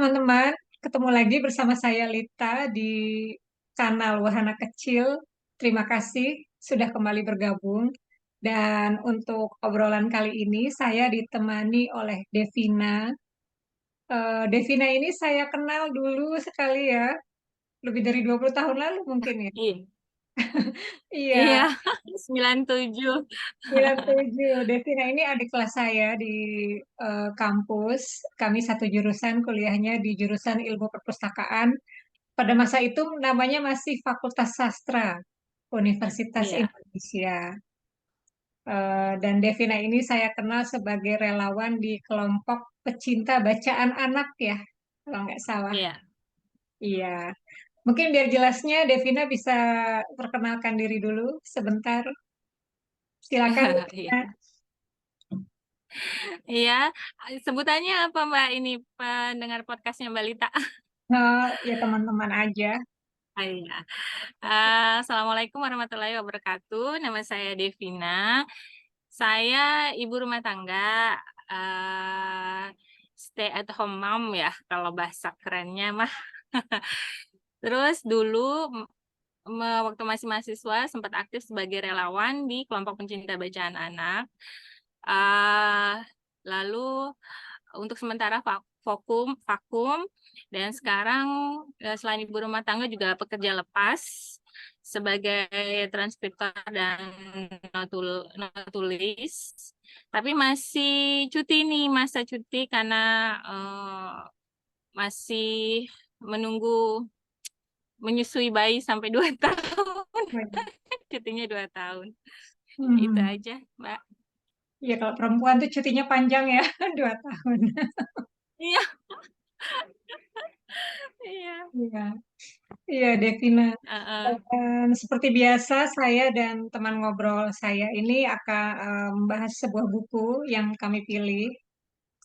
teman-teman, ketemu lagi bersama saya Lita di kanal Wahana Kecil. Terima kasih sudah kembali bergabung. Dan untuk obrolan kali ini saya ditemani oleh Devina. Devina ini saya kenal dulu sekali ya, lebih dari 20 tahun lalu mungkin ya. Iya, iya, Iya, 97. 97. Devina ini adik kelas saya di kampus. Kami satu jurusan, kuliahnya di jurusan Ilmu Perpustakaan. Pada masa itu namanya masih Fakultas Sastra Universitas Iya, Indonesia. Dan Devina ini saya kenal sebagai relawan di kelompok pecinta bacaan anak ya, kalau nggak salah. iya. Iya. Mungkin biar jelasnya Devina bisa perkenalkan diri dulu sebentar. Silakan Iya. Devina. Iya, sebutannya apa Mbak ini pendengar podcastnya Mbak Lita? Ya teman-teman aja. Ah, iya. Assalamualaikum warahmatullahi wabarakatuh. Nama saya Devina. Saya ibu rumah tangga, eh, stay at home mom ya, kalau bahasa kerennya mah. Terus dulu waktu masih mahasiswa sempat aktif sebagai relawan di kelompok pencinta bacaan anak. eh Lalu untuk sementara vakum dan sekarang selain ibu rumah tangga juga pekerja lepas sebagai transkriptor dan notulis. Tapi masih cuti nih, masa cuti karena masih menunggu menyusui bayi sampai 2 tahun. Cutinya 2 tahun. Itu Hmm. aja, Mbak. Ya kalau perempuan tuh cutinya panjang ya, 2 tahun. Iya, iya. Iya, iya Devina. Heeh. Seperti biasa, saya dan teman ngobrol saya ini akan membahas sebuah buku yang kami pilih,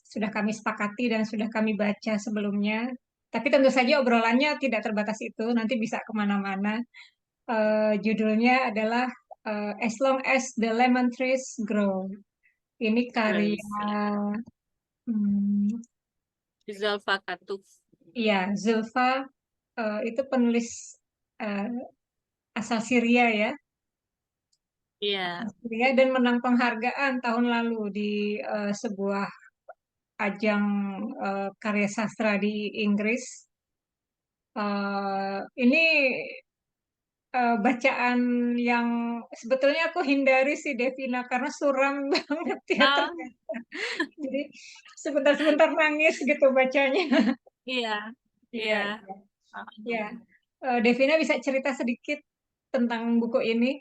sudah kami sepakati dan sudah kami baca sebelumnya. Tapi tentu saja obrolannya tidak terbatas itu, nanti bisa kemana-mana. Judulnya adalah As Long as the Lemon Trees Grow. Ini karya, Terus ya, hmm, Zulfa Katuf. ya Zulfa, itu penulis eh, asal Syria ya. Iya, Ya, dan menang penghargaan tahun lalu di sebuah ajang karya sastra di Inggris. Ini bacaan yang sebetulnya aku hindari sih Devina karena suram banget ya oh ternyata. Jadi sebentar-sebentar nangis gitu bacanya. iya, Iya, iya. iya. Oh. Ya. Devina bisa cerita sedikit tentang buku ini?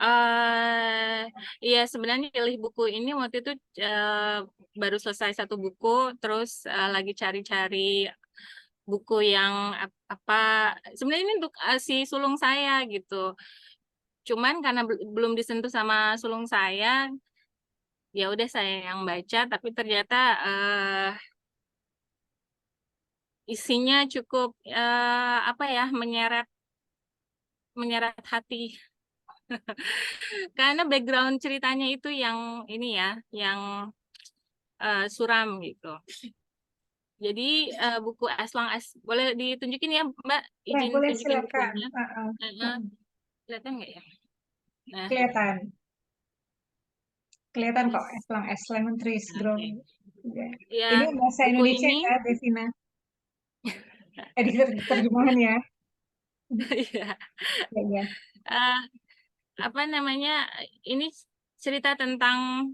eh iya, sebenarnya pilih buku ini waktu itu baru selesai satu buku, terus lagi cari-cari buku yang apa. Sebenarnya ini untuk si sulung saya gitu. Cuman karena belum disentuh sama sulung saya, ya udah saya yang baca. Tapi ternyata isinya cukup apa ya, menyeret menyeret hati. Karena background ceritanya itu yang ini ya, yang suram gitu. Jadi buku As Long As, boleh ditunjukin ya Mbak, Ya, izin boleh tunjukin silakan. bukunya. Uh. Heeh. Kelihatan nggak ya? Nah, Kelihatan. Kelihatan kok, terus as long as lemon trees grow. oke. Ya. Ya, Ini bahasa buku Indonesia ini ya, Devina. Terjemahan ya. ya, Ya, ya. eh, apa namanya? Ini cerita tentang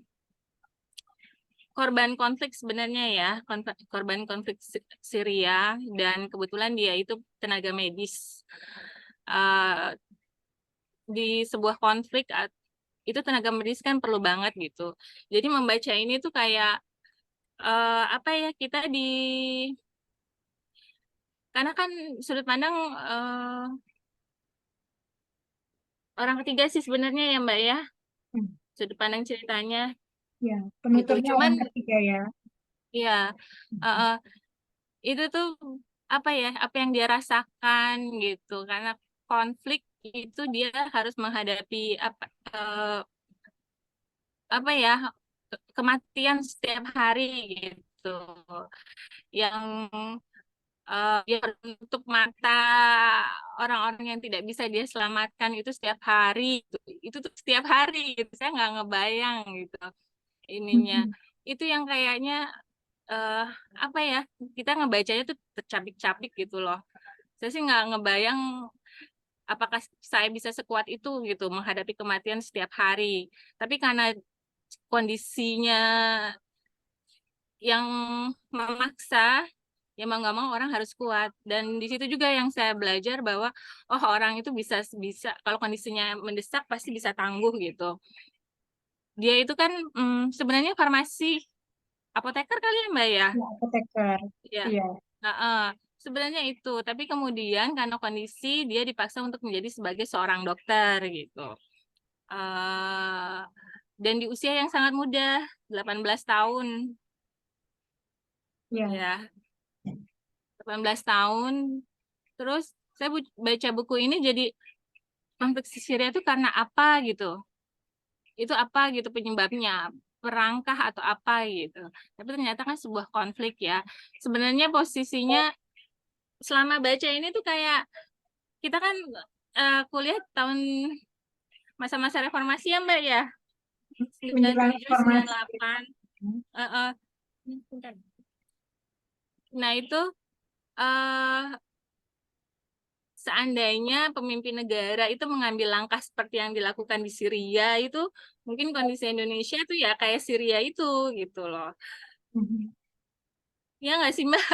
korban konflik sebenarnya ya, korban konflik Syria, dan kebetulan dia itu tenaga medis. Eh, di sebuah konflik itu tenaga medis kan perlu banget gitu. Jadi membaca ini tuh kayak apa ya, kita karena kan sudut pandang eh, orang ketiga sih sebenarnya ya Mbak ya, Hmm. sudut pandang ceritanya Ya, gitu. penuturnya Cuman orang ketiga ya. ya, eh, eh, itu tuh apa ya, apa yang dia rasakan gitu, karena konflik itu dia harus menghadapi apa ya, kematian setiap hari gitu. gitu, yang ya menutup mata orang-orang yang tidak bisa dia selamatkan itu setiap hari, itu tuh setiap hari gitu. Saya nggak ngebayang gitu ininya. Mhm. Itu yang kayaknya eh apa ya, kita ngebacanya tuh tercapik-capik gitu loh. Saya sih nggak ngebayang apakah saya bisa sekuat itu gitu menghadapi kematian setiap hari. Tapi karena kondisinya yang memaksa, ya mau nggak mau orang harus kuat. Dan di situ juga yang saya belajar bahwa oh orang itu bisa bisa kalau kondisinya mendesak pasti bisa tangguh gitu. Dia itu kan sebenarnya farmasi apoteker kali ya Mbak ya? Ya, apoteker. Ya. Iya, Heeh. Sebenarnya itu, tapi kemudian karena kondisi dia dipaksa untuk menjadi sebagai seorang dokter gitu. eh dan di usia yang sangat muda, 18 tahun. iya, Ya, 18 tahun. Terus saya baca buku ini jadi konflik Syria itu karena apa gitu. Itu apa gitu penyebabnya. Perangkah atau apa gitu. Tapi ternyata kan sebuah konflik ya. Sebenarnya posisinya selama baca ini tuh kayak kita kan kuliah tahun masa-masa reformasi ya Mbak ya. menjelang 97, informasi. 98. Eh, eh. Nah itu eh seandainya pemimpin negara itu mengambil langkah seperti yang dilakukan di Syria itu, mungkin kondisi Indonesia tuh ya kayak Syria itu gitu loh. Mhm. Ya nggak sih Mbak?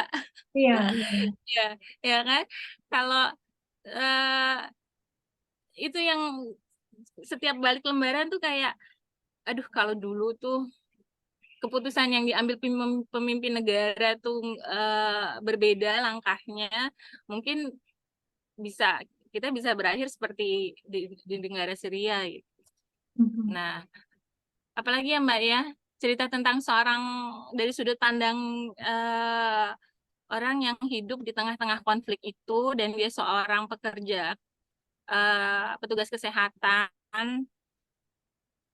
Iya, iya. Ya, ya kan? Kalau eh, itu yang setiap balik lembaran tuh kayak, aduh kalau dulu tuh keputusan yang diambil pemimpin negara tuh berbeda langkahnya, mungkin bisa kita bisa berakhir seperti di negara Syria gitu. Mhm. Nah, apalagi ya Mbak ya, cerita tentang seorang dari sudut pandang eh, orang yang hidup di tengah-tengah konflik itu dan dia seorang pekerja petugas kesehatan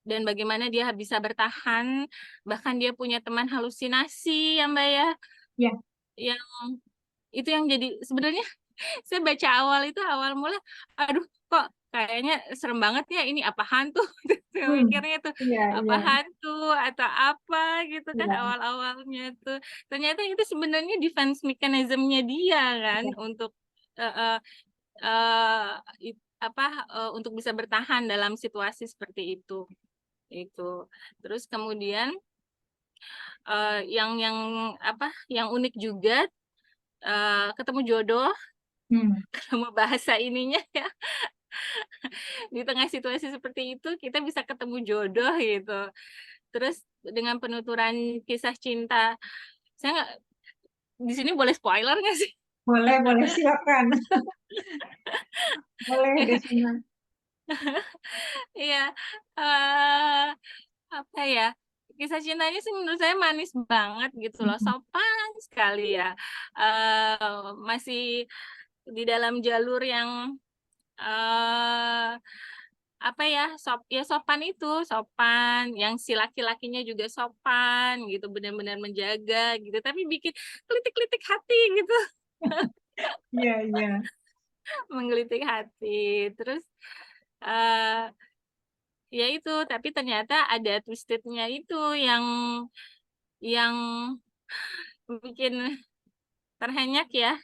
dan bagaimana dia bisa bertahan, bahkan dia punya teman halusinasi ya Mbak ya, Ya, yang itu yang jadi sebenarnya saya baca awal mula, aduh kok kayaknya serem banget ya ini apa hantu? Saya hmm. mikirnya tuh Iya, apa iya, hantu atau apa gitu kan iya, awal-awalnya tuh. Ternyata itu sebenarnya defense mechanism-nya dia kan iya. untuk eh, eh, eh, apa untuk bisa bertahan dalam situasi seperti itu. Itu. Terus kemudian yang apa yang unik juga ketemu jodoh Hmm. sama bahasa ininya ya di tengah situasi seperti itu kita bisa ketemu jodoh gitu terus dengan penuturan kisah cinta saya nggak di sini boleh spoiler nggak sih. Boleh, boleh, silakan. Boleh, Desina. Iya eh apa ya kisah cintanya sih menurut saya manis banget gitu loh Mhm. sopan sekali ya masih di dalam jalur yang apa ya ya sopan itu sopan yang si laki-lakinya juga sopan gitu benar-benar menjaga gitu tapi bikin kelitik-kelitik hati gitu Iya, iya. menggelitik hati terus eh ya itu tapi ternyata ada twistednya itu yang bikin terhenyak ya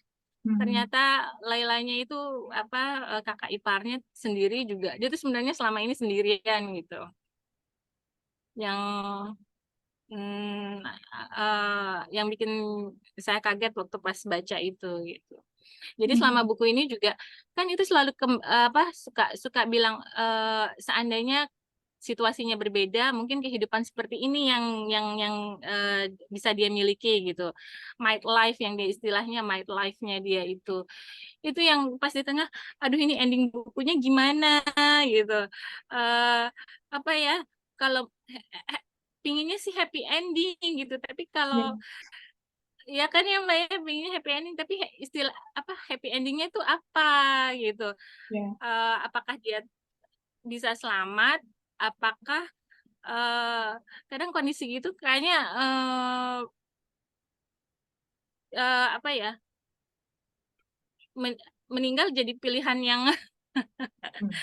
Hmm. ternyata Lailanya itu apa kakak iparnya sendiri juga dia tuh sebenarnya selama ini sendirian gitu yang yang bikin saya kaget waktu pas baca itu gitu. Jadi selama Hmm. buku ini juga kan itu selalu apa suka suka bilang seandainya situasinya berbeda, mungkin kehidupan seperti ini yang bisa dia miliki gitu. Might life yang dia istilahnya might life-nya dia itu. Itu yang pas di tengah, aduh ini ending bukunya gimana gitu. eh apa ya? Kalau pinginnya sih happy ending gitu, tapi kalau Ya, ya kan ya Mbak ya pinginnya happy ending, tapi istilah apa happy endingnya tuh apa gitu. ya. Apakah dia bisa selamat? Apakah kadang kondisi gitu kayaknya apa ya, men meninggal jadi pilihan yang Hmm.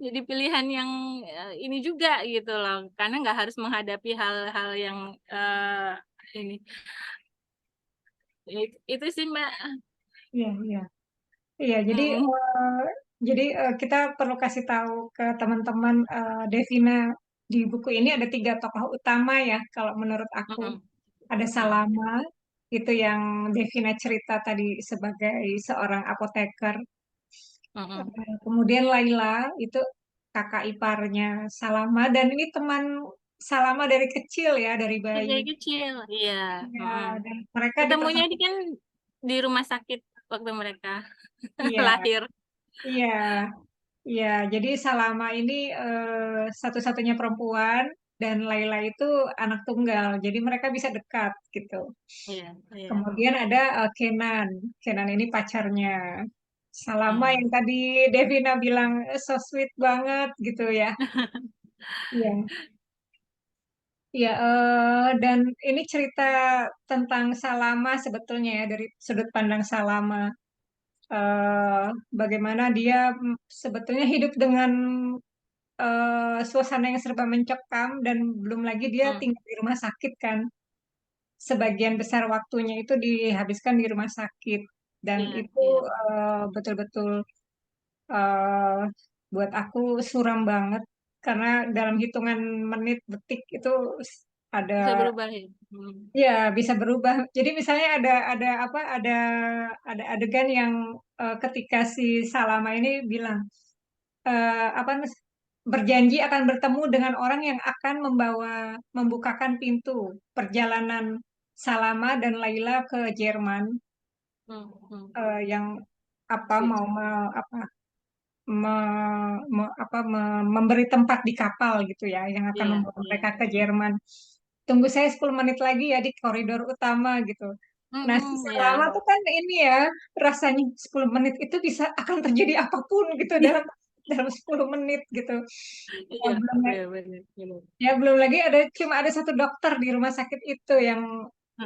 jadi pilihan yang, ini juga gitu loh, karena nggak harus menghadapi hal-hal yang, ini. Itu sih, Mbak. Iya, iya. Iya, Mhm, kita perlu kasih tahu ke teman-teman, Devina, di buku ini ada 3 tokoh utama ya, kalau menurut aku. mhm, Ada mhm, Salama, itu yang Devina cerita tadi sebagai seorang apoteker. mhm. Kemudian Laila, itu kakak iparnya Salama, dan ini teman Salama dari kecil ya, dari bayi. Dari kecil, iya, Iya, mhm. dan mereka Ketemunya ini dipersatukan. kan di rumah sakit waktu mereka Iya, lahir. iya. Iya, jadi Salama ini satu-satunya perempuan dan Laila itu anak tunggal. Jadi mereka bisa dekat gitu. Iya, iya, Kemudian ada Kenan. Kenan ini pacarnya Salama yang mhm. tadi Devina bilang so sweet banget gitu ya. Iya, iya. Dan ini cerita tentang Salama sebetulnya ya dari sudut pandang Salama. eh Bagaimana dia sebetulnya hidup dengan suasana yang serba mencekam dan belum lagi dia Mmm, tinggal di rumah sakit kan. Sebagian besar waktunya itu dihabiskan di rumah sakit dan iya, itu iya. betul-betul eh, buat aku suram banget karena dalam hitungan menit detik itu ada Bisa berubah ya? Mhm, ya bisa berubah. Jadi misalnya ada adegan yang ketika si Salama ini bilang apa berjanji akan bertemu dengan orang yang akan membukakan pintu perjalanan Salama dan Laila ke Jerman, mhm. yang apa Sweet. mau apa memberi tempat di kapal gitu ya yang akan Iya, membawa iya. mereka ke Jerman. Tunggu saya 10 menit lagi ya di koridor utama gitu. Nah, si Mhm, Salama iya. tuh kan ini ya, rasanya 10 menit itu bisa akan terjadi apapun gitu Iya, dalam dalam 10 menit gitu. iya, Belum bener, bener, bener. Ya, belum lagi cuma ada satu dokter di rumah sakit itu yang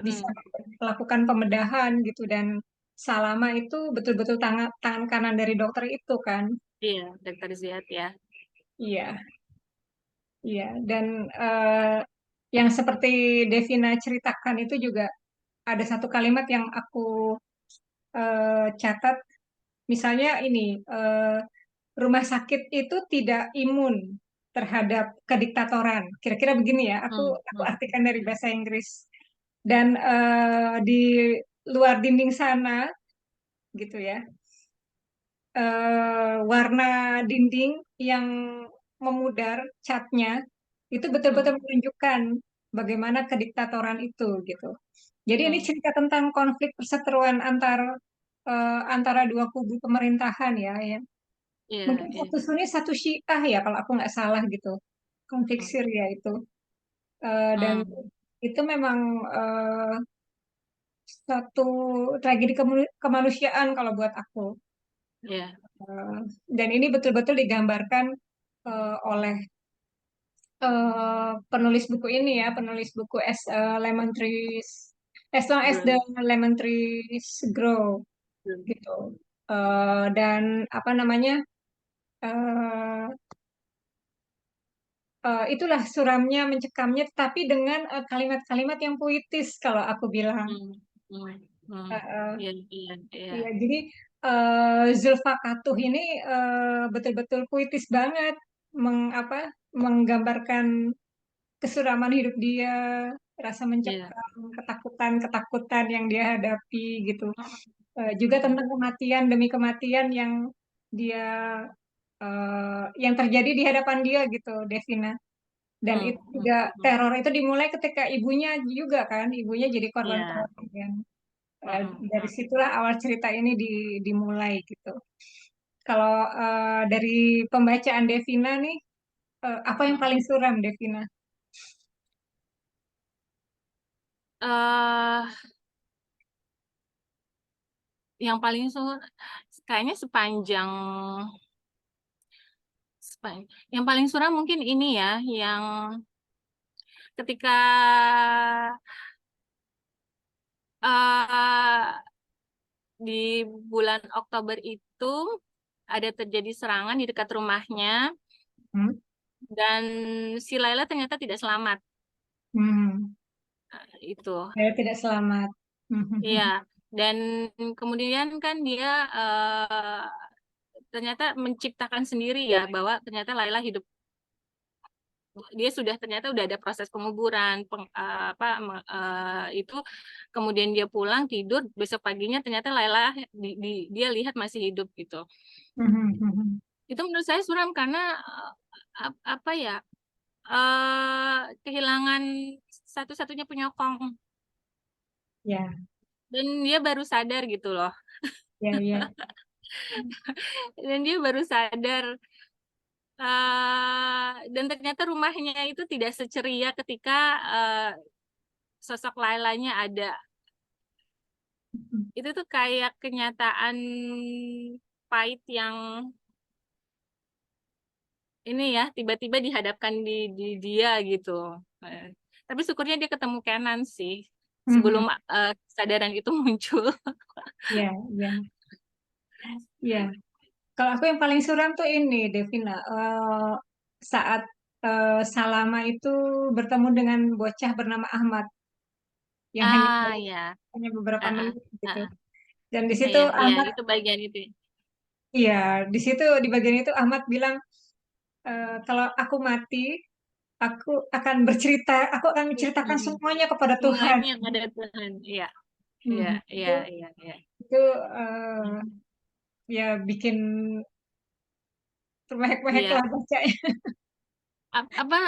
bisa Mhm, melakukan pembedahan gitu dan Salama itu betul-betul tangan tangan kanan dari dokter itu kan. iya, Dokter Ziad ya. Iya, iya. Dan yang seperti Devina ceritakan itu juga ada satu kalimat yang aku catat. Misalnya ini, rumah sakit itu tidak imun terhadap kediktatoran. Kira-kira begini ya. Aku Mhm, artikan dari bahasa Inggris. Dan di luar dinding sana gitu ya, warna dinding yang memudar catnya itu betul-betul mhm, menunjukkan bagaimana kediktatoran itu gitu. Jadi ini mhm. cerita tentang konflik perseteruan antara dua kubu pemerintahan ya, ya. Iya, Mungkin iya. satu Sunni satu Syiah ya kalau aku nggak salah gitu. Konflik Mhm, Syria itu. Dan mmm, itu memang satu tragedi kemanusiaan kalau buat aku. iya. Eh, dan ini betul-betul digambarkan oleh penulis buku ini ya, penulis buku Lemon Trees, As Long as the Grow. Lemon Trees Grow gitu. Dan apa namanya? eh itulah suramnya, mencekamnya, tapi dengan kalimat-kalimat yang puitis kalau aku bilang. Mhm, mhm, mhm. Eh, eh, Iya, iya, iya. iya, jadi Zulfa Katuh ini betul-betul puitis banget, menggambarkan kesuraman hidup dia, rasa Iya. mencekam, ketakutan-ketakutan yang dia hadapi gitu. Mhm, Juga mhm. tentang kematian demi kematian dia yang terjadi di hadapan dia gitu, Devina. Dan Mhm, itu mhm, juga mhm. teror itu dimulai ketika ibunya juga kan, ibunya jadi korban Iya. teror kan. Mhm, Dari mhm, situlah awal cerita ini dimulai gitu. Kalau dari pembacaan Devina nih, apa yang mhm. paling suram Devina? Eee, yang paling kayaknya yang paling suram mungkin ini ya, yang ketika eh, di bulan Oktober itu ada terjadi serangan di dekat rumahnya Hmm? dan si Laila ternyata tidak selamat. Hmm. Itu. Saya tidak selamat. Iya. Dan kemudian kan dia ternyata menciptakan sendiri ya bahwa ternyata Laila hidup, dia sudah ternyata udah ada proses penguburan itu, kemudian dia pulang tidur, besok paginya ternyata Laila dia lihat masih hidup gitu. Itu menurut saya suram karena apa ya, kehilangan satu-satunya penyokong Ya, dan dia baru sadar gitu loh. ya, ya. Dan dia baru sadar, dan ternyata rumahnya itu tidak seceria ketika uh, sosok Lailanya ada. Itu tuh kayak kenyataan pahit yang ini ya tiba-tiba dihadapkan di dia gitu. Eh, tapi syukurnya dia ketemu Kenan sih sebelum kesadaran itu muncul. Ya, ya, ya. Kalau aku yang paling suram tuh ini, Devina, saat Salama itu bertemu dengan bocah bernama Ahmad yang Ah ya. hanya beberapa Ah, ah, menit ah, gitu. ah. Dan di Ah, situ ya, ya, Ahmad, itu bagian itu. iya, di situ di bagian itu Ahmad bilang, kalau aku mati, aku akan menceritakan Mm-mm. semuanya kepada Tuhan. Semuanya ada Tuhan. Iya, iya, Mhm. iya, iya, iya. Itu ya bikin termehek-mehek Iya. lah bacanya. Apa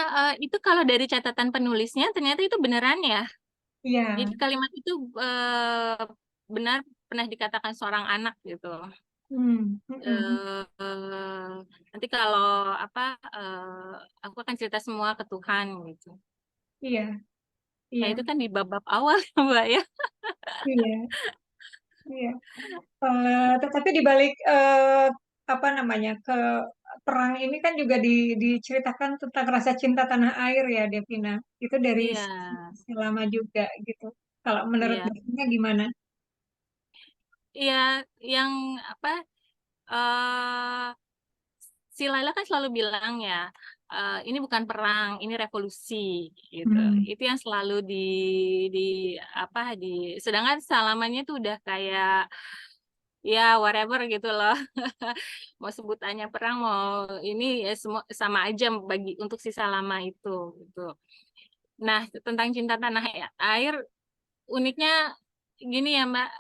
itu kalau dari catatan penulisnya ternyata itu beneran ya. Iya. Jadi kalimat itu benar pernah dikatakan seorang anak gitu. Hmm. Mm-mm. Nanti kalau apa aku akan cerita semua ke Tuhan gitu. Iya, Nah iya, itu kan di bab-bab awal ya, Mbak ya. iya, iya. Tetapi di balik apa namanya ke perang ini kan juga diceritakan tentang rasa cinta tanah air ya, Devina. Itu dari Iya, sisi lama juga gitu. Kalau menurut iya, Devina gimana? iya. Yang apa? eh si Laila kan selalu bilang ya, ini bukan perang, ini revolusi gitu. Hmm. Itu yang selalu di apa di. Sedangkan Salamannya tuh udah kayak ya whatever gitu loh. Mau sebutannya perang, mau ini ya semua sama aja bagi untuk si Salama itu gitu. Nah, tentang cinta tanah air, uniknya gini ya Mbak,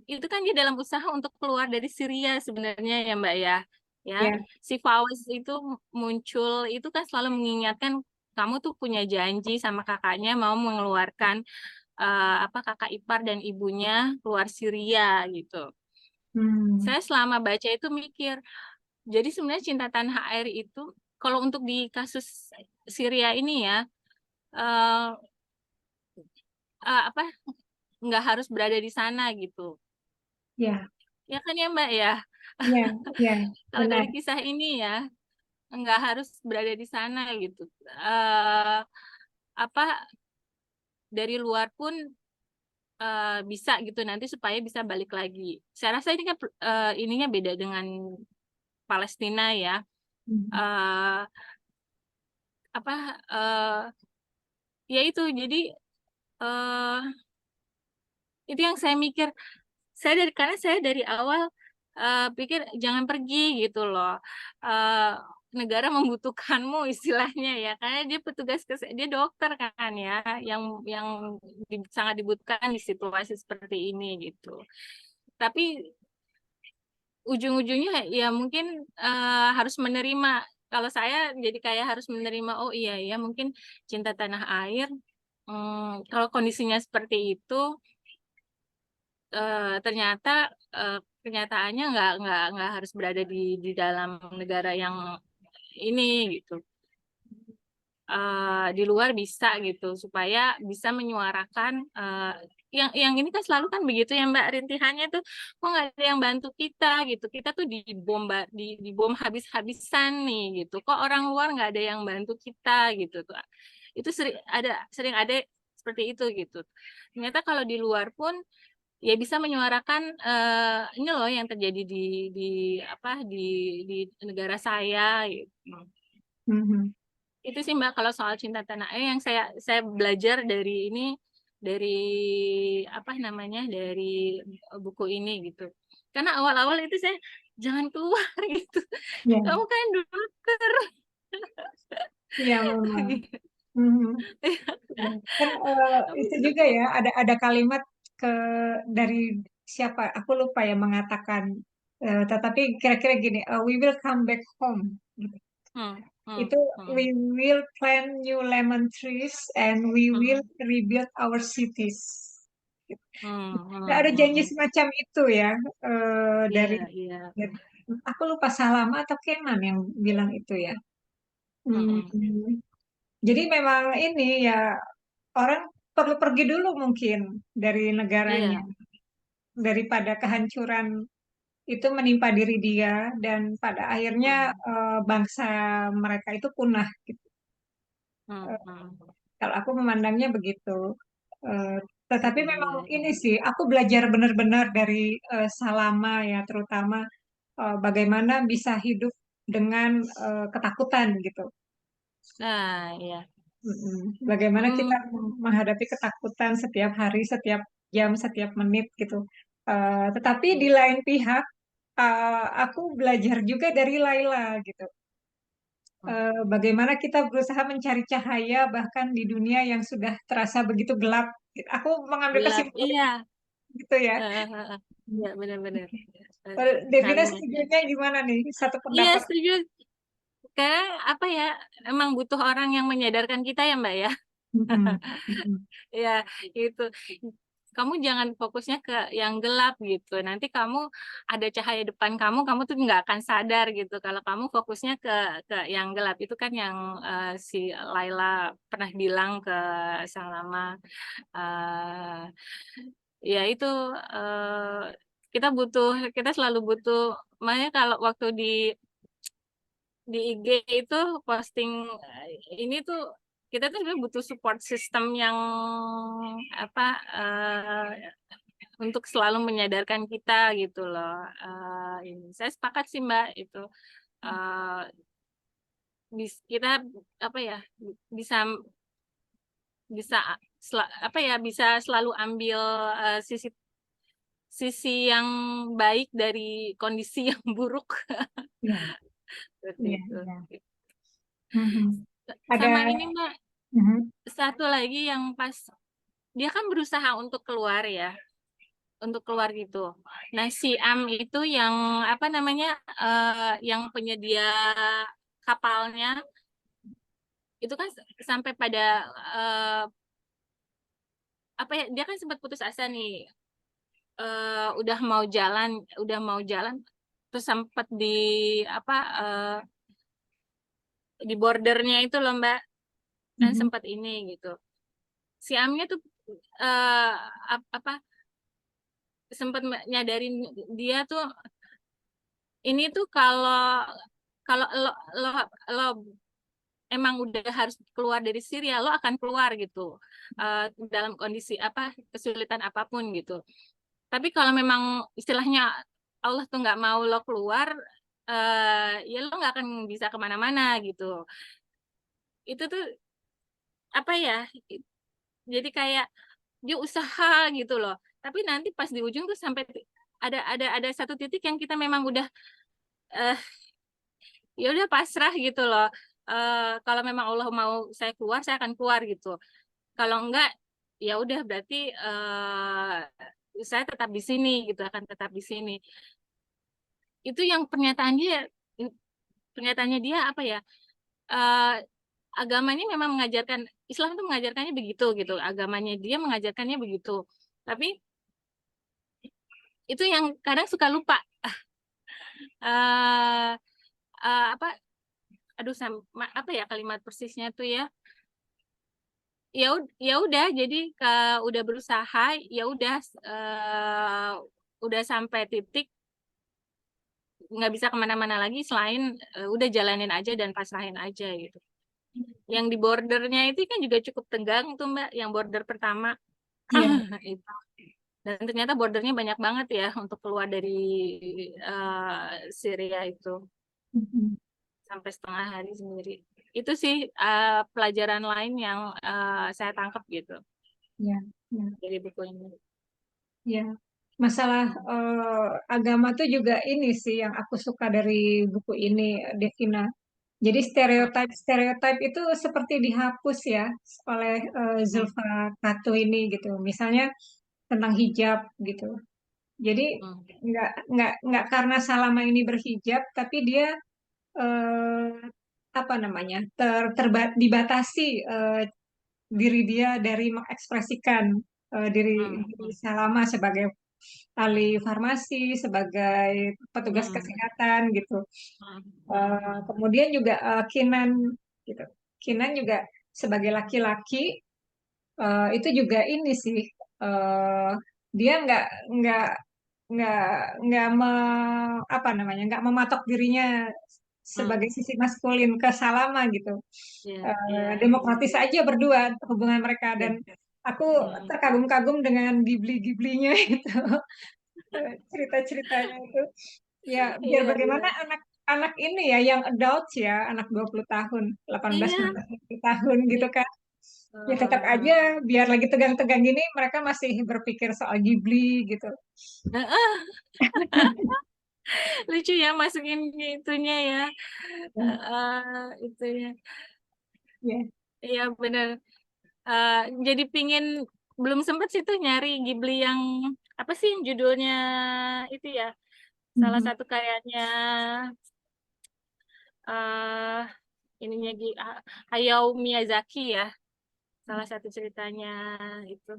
itu kan dia dalam usaha untuk keluar dari Syria sebenarnya ya Mbak ya. Ya, Ya. si Fawaz itu muncul itu kan selalu mengingatkan kamu tuh punya janji sama kakaknya mau mengeluarkan apa kakak ipar dan ibunya keluar Syria gitu. Hmm. Saya selama baca itu mikir, jadi sebenarnya cinta tanah air itu kalau untuk di kasus Syria ini ya, eh, apa nggak harus berada di sana gitu. Ya, Ya kan ya Mbak ya. ya, ya, Kalau benar. dari kisah ini ya nggak harus berada di sana gitu. eh apa dari luar pun bisa gitu nanti supaya bisa balik lagi. Saya rasa ini kan ininya beda dengan Palestina ya. Hmm. eh apa ya itu jadi eh itu yang saya mikir. Karena saya dari awal pikir jangan pergi gitu loh. Eh, negara membutuhkanmu istilahnya ya, karena dia petugas dia dokter kan ya, yang sangat dibutuhkan di situasi seperti ini gitu. Tapi ujung-ujungnya ya mungkin harus menerima. Kalau saya jadi kayak harus menerima, oh iya ya mungkin cinta tanah air. Kalau kondisinya seperti itu ternyata kenyataannya nggak harus berada di dalam negara yang ini gitu. Di luar bisa gitu supaya bisa menyuarakan yang ini kan selalu kan begitu ya Mbak, rintihannya tuh kok nggak ada yang bantu kita gitu, kita tuh dibom habis-habisan nih gitu, kok orang luar nggak ada yang bantu kita gitu tuh, itu sering ada seperti itu gitu. Ternyata kalau di luar pun ya bisa menyuarakan, ini loh yang terjadi di apa, di negara saya gitu. Mhm. Itu sih Mbak kalau soal Cinta Tanah Air yang saya belajar dari ini, dari apa namanya, dari buku ini gitu. Karena awal-awal itu saya, "Jangan keluar," gitu, Ya, "kamu kan dokter." iya memang. Mhm. Ya. Kan itu juga ya ada kalimat ke dari siapa? Aku lupa ya mengatakan. Tetapi kira-kira gini, we will come back home. Gitu. Hmm, hmm, Itu we hmm, will plant new lemon trees and we will hmm, rebuild our cities. hmm, Nah, ada hmm, janji hmm. semacam itu ya Iya, iya. dari aku lupa Salama atau Kenan yang bilang itu ya. Hmm, Hmm, jadi memang ini ya orang perlu pergi dulu mungkin dari negaranya iya. daripada kehancuran itu menimpa diri dia dan pada akhirnya Hmm, bangsa mereka itu punah gitu. hmm, Eh, hmm. Kalau aku memandangnya begitu. Eh, tetapi Iya, memang iya, ini iya. sih aku belajar benar-benar dari Salama ya terutama bagaimana bisa hidup dengan ketakutan gitu. Nah, iya. Mm-mm. Bagaimana kita Hmm, menghadapi ketakutan setiap hari, setiap jam, setiap menit gitu. Tetapi di iya. lain pihak, aku belajar juga dari Laila gitu. Hmm. Bagaimana kita berusaha mencari cahaya bahkan di dunia yang sudah terasa begitu gelap. Aku mengambil Gelap, kesimpulan iya. gitu ya. Heeh. Iya, benar-benar. Devina Saling setujunya gimana nih? Satu iya, pendapat. setuju. Karena apa ya, emang butuh orang yang menyadarkan kita ya, Mbak, ya. Mm-mm. Mm-mm. Ya, itu. Kamu jangan fokusnya ke yang gelap gitu. Nanti kamu ada cahaya depan kamu, kamu tuh nggak akan sadar gitu. Kalau kamu fokusnya ke yang gelap itu kan yang si Laila pernah bilang ke Salama. eh Ya itu kita selalu butuh. Makanya kalau waktu di IG itu posting ini tuh kita tuh sebenarnya butuh support system yang apa untuk selalu menyadarkan kita gitu loh. Ini saya sepakat sih Mbak itu eh, kita apa ya bisa bisa apa ya bisa selalu ambil sisi sisi yang baik dari kondisi yang buruk Iya, seperti iya, itu. iya. Mhm. Ada, Sama ini Mbak, mhm, satu lagi yang pas dia kan berusaha untuk keluar ya, untuk keluar gitu. Nah, si Am itu yang apa namanya, yang penyedia kapalnya itu kan sampai pada eh, apa ya, dia kan sempat putus asa nih, udah mau jalan, terus sempat di apa di bordernya itu loh Mbak, kan mhm. sempat ini gitu. Si Amnya tuh eh, apa sempat nyadarin dia tuh ini tuh kalau kalau lo, lo emang udah harus keluar dari Syria lo akan keluar gitu dalam kondisi apa kesulitan apapun gitu. Tapi kalau memang istilahnya Allah tuh nggak mau lo keluar, ya lo nggak akan bisa kemana-mana gitu. Itu tuh apa ya? Jadi kayak dia usaha gitu loh. Tapi nanti pas di ujung tuh sampai ada satu titik yang kita memang udah eh, ya udah pasrah gitu loh. Kalau memang Allah mau saya akan keluar gitu. Kalau enggak, ya udah berarti saya tetap di sini gitu, akan tetap di sini. Itu yang pernyataannya dia apa ya? eh, Agamanya memang mengajarkan Islam itu mengajarkannya begitu gitu. Agamanya dia mengajarkannya begitu. Tapi itu yang kadang suka lupa. eh Apa? Aduh, apa ya kalimat persisnya tuh ya? Ya udah jadi udah berusaha ya udah eh, udah sampai titik nggak bisa kemana-mana lagi selain udah jalanin aja dan pasrahin aja gitu. Yang di bordernya itu kan juga cukup tegang tuh Mbak, yang border pertama. Iya. Itu. Dan ternyata bordernya banyak banget ya untuk keluar dari Syria itu Mm-mm. sampai setengah hari sendiri. Itu sih pelajaran lain yang saya tangkap gitu Iya. Iya. dari buku ini. Iya. Masalah agama tuh juga ini sih yang aku suka dari buku ini, Devina. Jadi stereotip itu seperti dihapus ya oleh Hmm, Zulfa Katu ini gitu. Misalnya tentang hijab gitu. Jadi hmm, nggak karena Salama ini berhijab, tapi dia eh, apa namanya dibatasi diri dia dari mengekspresikan diri hmm, Salama sebagai ahli farmasi, sebagai petugas hmm, kesehatan gitu. hmm, hmm, Kemudian juga Kinan gitu. Kinan juga sebagai laki-laki itu juga ini sih eh, dia nggak nggak apa namanya nggak mematok dirinya hmm. sebagai sisi maskulin ke Salama gitu. Ya, ya, Demokratis aja berdua hubungan mereka ya. dan aku Hmm. terkagum-kagum dengan Ghibli-Ghiblinya itu. Cerita-ceritanya itu ya biar Iya, iya. bagaimana anak-anak ini ya yang adults ya anak 20 tahun 18 Iya. 19 20 tahun gitu Iya. kan ya tetap Heeh. aja biar lagi tegang-tegang gini mereka masih berpikir soal Ghibli gitu. Heeh. Lucu ya masukin itunya ya. Itunya. Ya. Iya bener. Eh, jadi pingin belum sempet sih tuh nyari Ghibli yang apa sih yang judulnya itu ya. Salah Mhm. satu karyanya eh ininya Hayao Miyazaki ya. Salah satu ceritanya itu.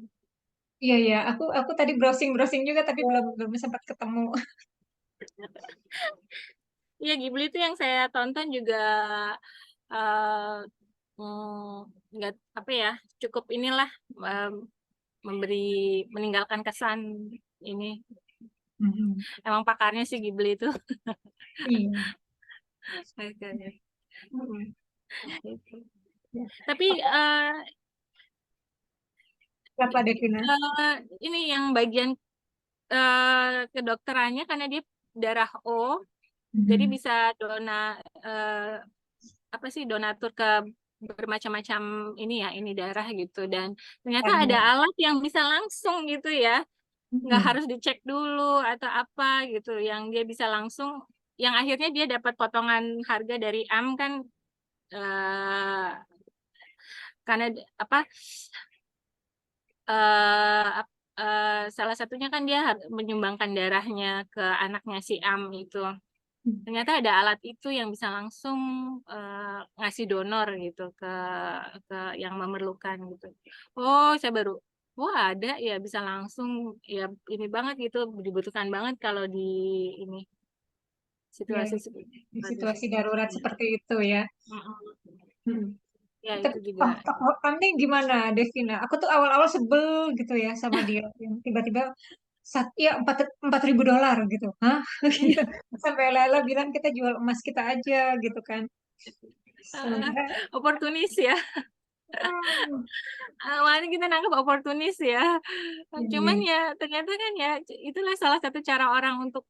Iya iya aku tadi browsing-browsing juga tapi belum belum sempat ketemu. Iya Ghibli itu yang saya tonton juga eh, nggak apa ya cukup inilah em, memberi meninggalkan kesan ini Mhm. emang pakarnya sih Ghibli itu. Iya. Oke. Mhm. Gitu. Ya. Tapi Apa apa Devina? ini yang bagian kedokterannya karena dia darah O jadi Mhm. bisa eh, apa sih donatur ke bermacam-macam ini ya ini darah gitu dan ternyata ada Ada. alat yang bisa langsung gitu ya nggak Mhm. harus dicek dulu atau apa gitu yang dia bisa langsung yang akhirnya dia dapat potongan harga dari AM kan eh, karena apa salah satunya kan dia menyumbangkan darahnya ke anaknya si Am itu ternyata ada alat itu yang bisa langsung ngasih donor gitu ke yang memerlukan gitu. Oh, saya baru, wah ada ya bisa langsung ya ini banget gitu dibutuhkan banget kalau di ini Ya, situasi di seperti situasi darurat ini. seperti itu ya. Mm-mm. Mhm. Ya Tapi itu juga. tokoh Pante gimana, Devina? Aku tuh awal-awal sebel gitu ya sama dia. Yang tiba-tiba ya 4.000 dolar gitu. Hah? Gitu. Iya. Sampai Lela bilang kita jual emas kita aja gitu kan. Eh, Sementara oportunis ya. hmm, Awalnya kita nangkep oportunis ya. iya, Cuman ya ternyata kan ya itulah salah satu cara orang untuk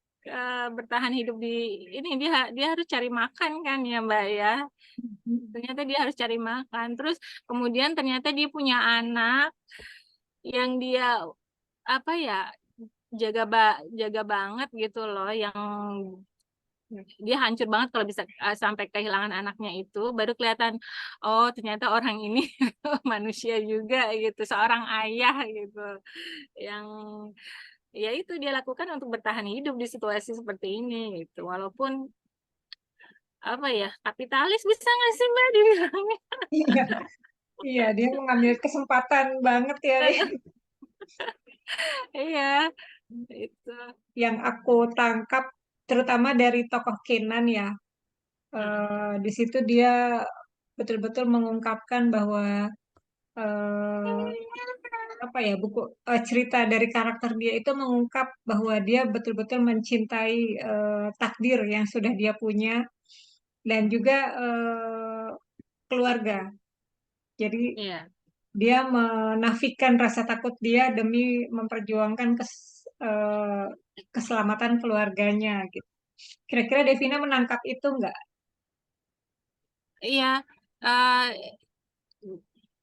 bertahan hidup di ini dia harus cari makan kan ya Mbak ya. Ternyata dia harus cari makan. Terus kemudian ternyata dia punya anak yang dia apa ya jaga banget gitu loh yang dia hancur banget kalau bisa sampai kehilangan anaknya itu baru kelihatan oh ternyata orang ini manusia juga gitu seorang ayah gitu yang ya itu dia lakukan untuk bertahan hidup di situasi seperti ini gitu walaupun apa ya kapitalis bisa nggak sih mbak dibilangnya. iya, iya, dia mengambil kesempatan banget ya. Iya itu. Yang aku tangkap, terutama dari tokoh Kenan ya. Mm, Di situ dia betul-betul mengungkapkan bahwa eh, apa ya cerita dari karakter dia itu mengungkap bahwa dia betul-betul mencintai takdir yang sudah dia punya dan juga keluarga. Jadi Iya. dia menafikan rasa takut dia demi memperjuangkan keselamatan keluarganya gitu. Kira-kira Devina menangkap itu nggak? Iya. eh,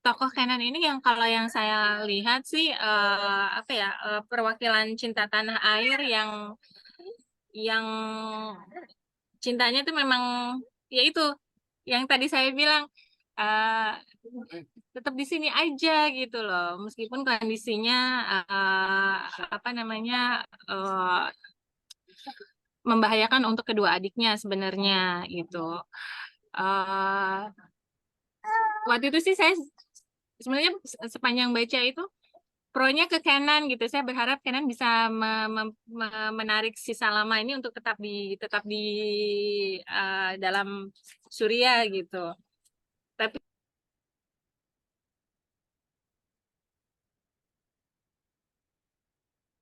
Tokoh Kenan ini yang kalau yang saya lihat sih apa ya, perwakilan cinta tanah air yang cintanya tuh memang ya itu yang tadi saya bilang, eh, tetap di sini aja gitu loh, meskipun kondisinya apa namanya, eh, membahayakan untuk kedua adiknya sebenarnya gitu. eh Waktu itu sih saya sebenarnya sepanjang baca itu pro-nya ke Kenan gitu. Saya berharap Kenan bisa menarik si Salama ini untuk tetap di dalam Suriah gitu. Tapi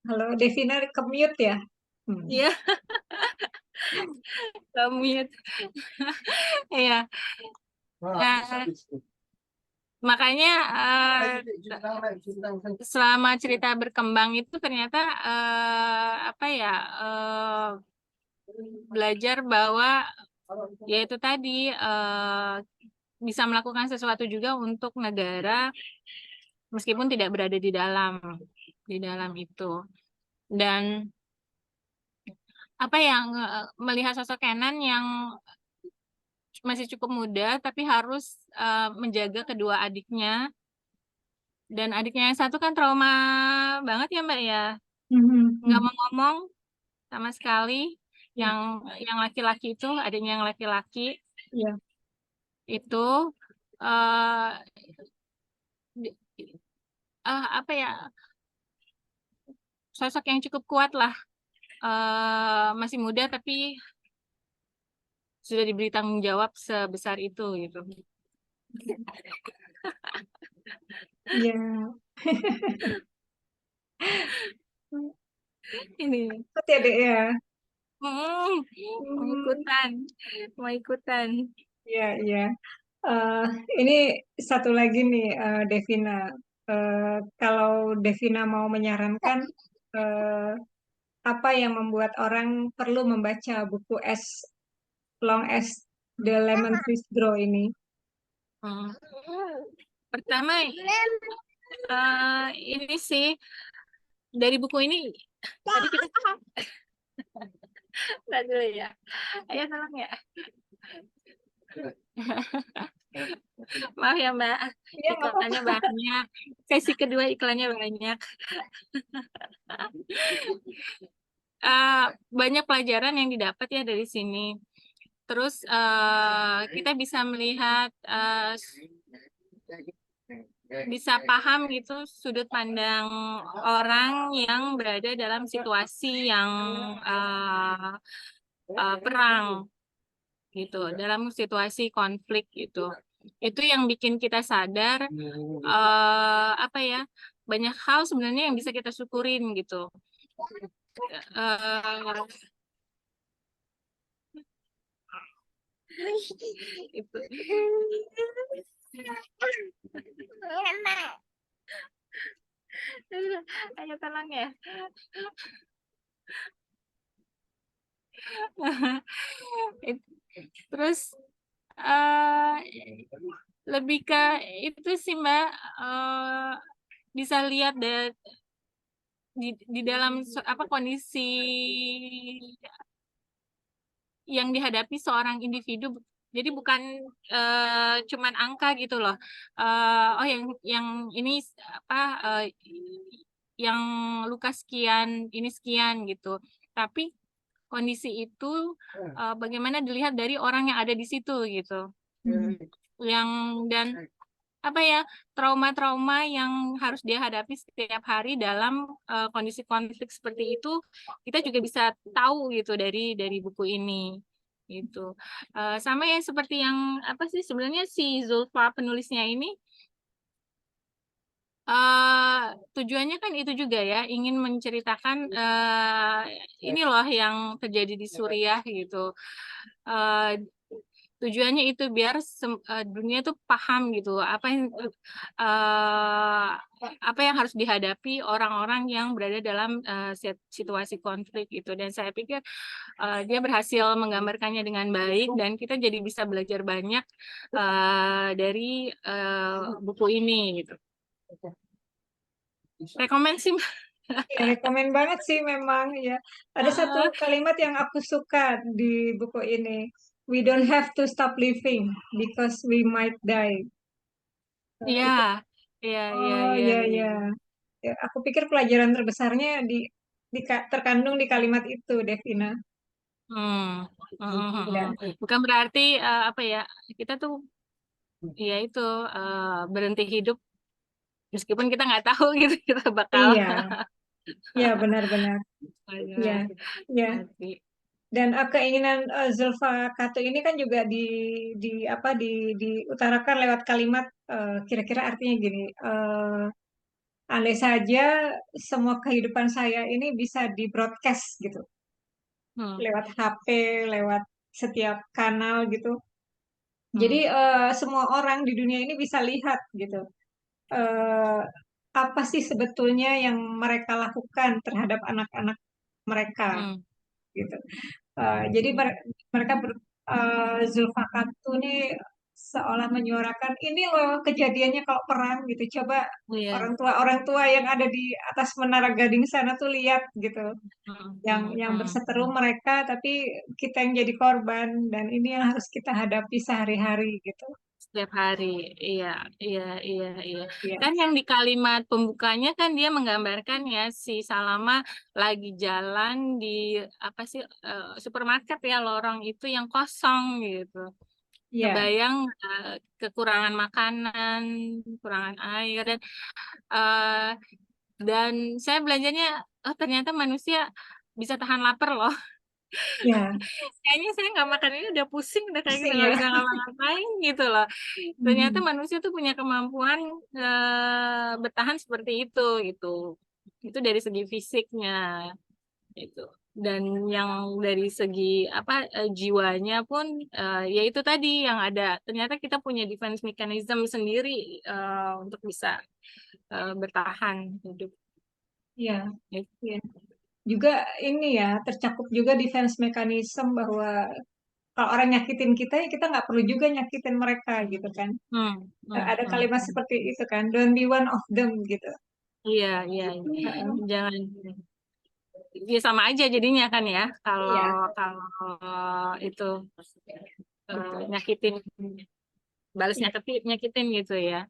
Halo, Devina ke-mute ya? Hmm. ya, mute. Ya. Nah, makanya selama cerita berkembang itu ternyata apa ya, belajar bahwa yaitu tadi bisa melakukan sesuatu juga untuk negara meskipun tidak berada di dalam itu. Dan apa yang melihat sosok Kenan yang masih cukup muda tapi harus menjaga kedua adiknya, dan adiknya yang satu kan trauma banget ya Mbak ya, Mhm, nggak mhm. mau ngomong sama sekali. Ya, Yang laki-laki itu, adiknya yang laki-laki ya. itu eh di- apa ya, sosok yang cukup kuat lah. Masih muda tapi sudah diberi tanggung jawab sebesar itu gitu. Ya. Ini Ikut ya, Dek ya. hmm, mau Hmm, ikutan, mau ikutan. ya, ya. Eh, ini satu lagi nih, Devina. Kalau Devina mau menyarankan eh, apa yang membuat orang perlu membaca buku Long as the Lemon Trees Grow ini? Hmm. Pertama, ini sih dari buku ini tadi kita Ntar dulu ya. Ayo tolong ya. Maaf ya Mbak, Iya, nggak iklannya apa-apa. banyak. Sesi kedua iklannya banyak. Banyak pelajaran yang didapat ya dari sini. Terus kita bisa melihat, bisa paham gitu sudut pandang orang yang berada dalam situasi yang uh, perang gitu, dalam situasi konflik gitu. Itu yang bikin kita sadar apa ya, banyak hal sebenarnya yang bisa kita syukurin gitu. Eh, itu. Ayo tolong ya. Terus eh lebih ke itu sih Mbak, eh, bisa lihat di dalam apa kondisi yang dihadapi seorang individu. Jadi bukan cuman angka gitu loh. Oh yang ini apa, yang luka sekian, ini sekian gitu. Tapi kondisi itu bagaimana dilihat dari orang yang ada di situ gitu. Hmm. Yang dan apa ya, trauma-trauma yang harus dia hadapi setiap hari dalam kondisi konflik seperti itu, kita juga bisa tahu gitu dari buku ini gitu. Sama ya seperti yang apa sih sebenarnya si Zulfa penulisnya ini, tujuannya kan itu juga ya, ingin menceritakan ini loh yang terjadi di Suriah gitu. Eh, tujuannya itu biar dunia tuh paham gitu uh, apa yang harus dihadapi orang-orang yang berada dalam situasi konflik gitu. Dan saya pikir dia berhasil menggambarkannya dengan baik dan kita jadi bisa belajar banyak dari buku ini gitu. Rekomen sih. Ya, rekomen banget sih memang ya. Ada satu kalimat yang aku suka di buku ini. We don't have to stop living because we might die. Iya, Itu, iya, iya, oh iya, ya iya. ya. Ya, aku pikir pelajaran terbesarnya terkandung di kalimat itu, Devina. Hmm. Ya, Bukan berarti apa ya, kita tuh ya itu berhenti hidup meskipun kita nggak tahu gitu kita bakal iya, ya benar-benar. Ya, ya. mati. Dan keinginan Zulfa Kato ini kan juga di apa diutarakan lewat kalimat kira-kira artinya gini. Andai saja semua kehidupan saya ini bisa di broadcast gitu, Hmm. lewat HP, lewat setiap kanal gitu. Jadi Hmm. semua orang di dunia ini bisa lihat gitu. eh, Apa sih sebetulnya yang mereka lakukan terhadap anak-anak mereka Hmm. gitu. Jadi mereka Zulfakat tuh nih seolah menyuarakan ini loh kejadiannya kalau perang gitu. Coba Iya. orang tua yang ada di atas Menara Gading sana tuh lihat gitu. Hmm. Yang berseteru mereka, tapi kita yang jadi korban dan ini yang harus kita hadapi sehari-hari gitu. Setiap hari, iya, iya, iya, iya. Ya, Kan yang di kalimat pembukanya kan dia menggambarkan ya si Salama lagi jalan di apa sih supermarket ya lorong itu yang kosong gitu. ya, Kebayang kekurangan makanan, kekurangan air eh, dan saya belajarnya oh ternyata manusia bisa tahan lapar loh. ya, Kayaknya saya nggak makan ini udah pusing udah kayak gitu pusing nggak ya. bisa ngapa-ngapain gitu loh. Ternyata Mhm. manusia tuh punya kemampuan bertahan seperti itu gitu. Itu dari segi fisiknya itu. Dan yang dari segi apa jiwanya pun ya itu tadi yang ada. Ternyata kita punya defense mechanism sendiri untuk bisa bertahan hidup. Ya, Gitu. ya. Juga ini ya tercakup juga defense mechanism bahwa kalau orang nyakitin kita ya kita nggak perlu juga nyakitin mereka gitu kan. Ada kalimat Hmm. seperti itu kan, don't be one of them gitu. Iya, iya, iya. Heeh. Jangan ya sama aja jadinya kan ya kalau Iya, kalau itu nyakitin balas iya, nyakitin gitu ya.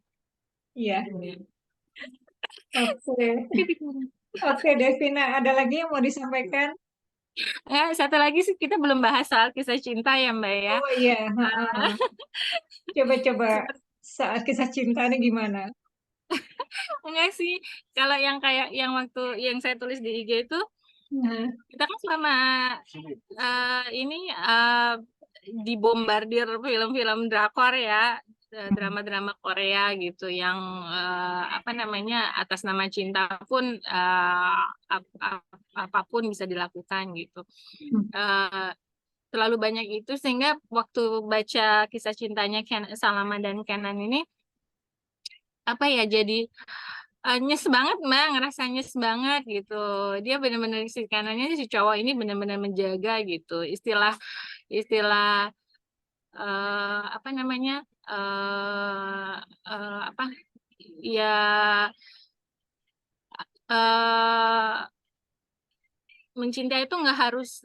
iya. Iya. Oke, oke Devina, ada lagi yang mau disampaikan? Satu lagi sih kita belum bahas soal kisah cinta ya Mbak ya. Oh iya, heeh. Coba-coba Seperti saat kisah cinta ini gimana? enggak sih kalau yang kayak yang waktu yang saya tulis di IG itu Nah, kita kan selama ini dibombardir film-film drakor ya, drama-drama Korea gitu yang apa namanya atas nama cinta pun apapun bisa dilakukan gitu. Eh, Terlalu banyak itu sehingga waktu baca kisah cintanya Salama dan Kenan ini apa ya jadi nyes banget mbak ngerasa nyes banget gitu dia benar-benar si kanannya si cowok ini benar-benar menjaga gitu istilah istilah apa namanya apa ya eh mencintai itu nggak harus